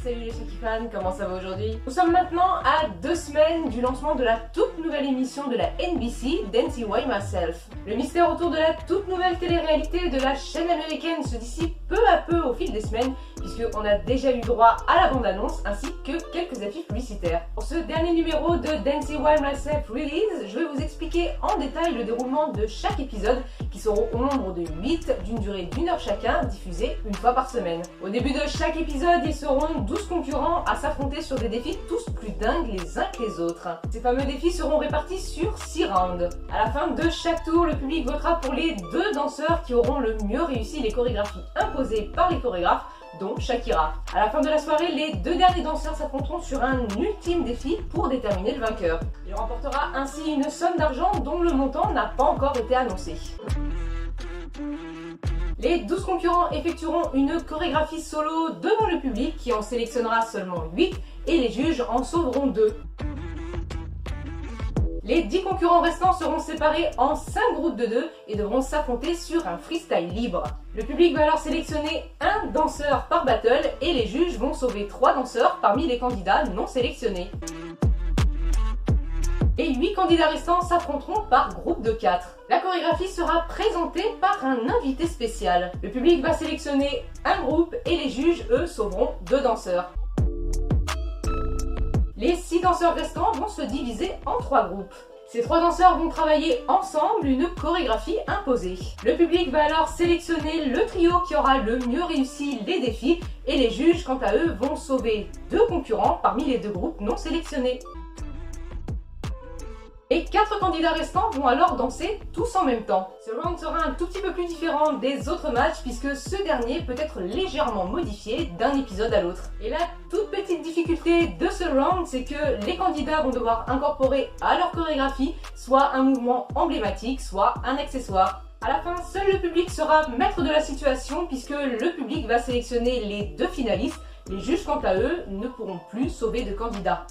salut les Shaki fans, comment ça va aujourd'hui? Nous sommes maintenant à 2 semaines du lancement de la toute nouvelle émission de la NBC, Dancing By Myself. Le mystère autour de la toute nouvelle télé-réalité de la chaîne américaine se dissipe peu à peu au fil des semaines, puisqu'on a déjà eu droit à la bande-annonce ainsi que quelques affiches publicitaires. Pour ce dernier numéro de Dancing By Myself Release, je vais vous expliquer en détail le déroulement de chaque épisode, qui seront au nombre de 8 d'une durée d'1 heure chacun, diffusés une fois par semaine. Au début de chaque épisode, ils seront 12 concurrents à s'affronter sur des défis tous plus dingues les uns que les autres. Ces fameux défis seront répartis sur 6 rounds. À la fin de chaque tour, le public votera pour les 2 danseurs qui auront le mieux réussi les chorégraphies imposées par les chorégraphes, dont Shakira. À la fin de la soirée, les 2 derniers danseurs s'affronteront sur un ultime défi pour déterminer le vainqueur. Il remportera ainsi une somme d'argent dont le montant n'a pas encore été annoncé. Les 12 concurrents effectueront une chorégraphie solo devant le public qui en sélectionnera seulement 8 et les juges en sauveront 2. Les 10 concurrents restants seront séparés en 5 groupes de 2 et devront s'affronter sur un freestyle libre. Le public va alors sélectionner un danseur par battle et les juges vont sauver 3 danseurs parmi les candidats non sélectionnés. Les 8 candidats restants s'affronteront par groupe de 4. La chorégraphie sera présentée par un invité spécial. Le public va sélectionner un groupe et les juges, eux, sauveront 2 danseurs. Les 6 danseurs restants vont se diviser en 3 groupes. Ces 3 danseurs vont travailler ensemble une chorégraphie imposée. Le public va alors sélectionner le trio qui aura le mieux réussi les défis et les juges, quant à eux, vont sauver 2 concurrents parmi les 2 groupes non sélectionnés. Les 4 candidats restants vont alors danser tous en même temps. Ce round sera un tout petit peu plus différent des autres matchs puisque ce dernier peut être légèrement modifié d'un épisode à l'autre. Et la toute petite difficulté de ce round, c'est que les candidats vont devoir incorporer à leur chorégraphie soit un mouvement emblématique, soit un accessoire. À la fin, seul le public sera maître de la situation puisque le public va sélectionner les 2 finalistes. Les juges, quant à eux, ne pourront plus sauver de candidats.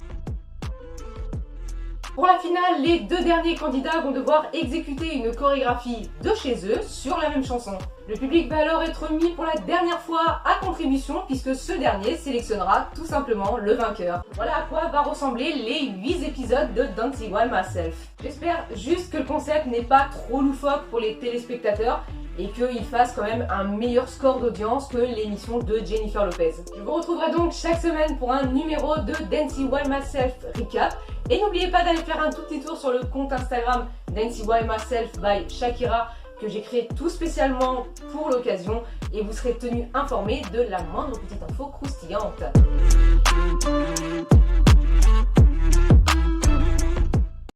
Pour la finale, les 2 derniers candidats vont devoir exécuter une chorégraphie de chez eux sur la même chanson. Le public va alors être mis pour la dernière fois à contribution puisque ce dernier sélectionnera tout simplement le vainqueur. Voilà à quoi va ressembler les 8 épisodes de Dancing By Myself. J'espère juste que le concept n'est pas trop loufoque pour les téléspectateurs et qu'il fasse quand même un meilleur score d'audience que l'émission de Jennifer Lopez. Je vous retrouverai donc chaque semaine pour un numéro de Dancing By Myself Recap. Et n'oubliez pas d'aller faire un tout petit tour sur le compte Instagram Dancing By Myself by Shakira que j'ai créé tout spécialement pour l'occasion et vous serez tenu informé de la moindre petite info croustillante.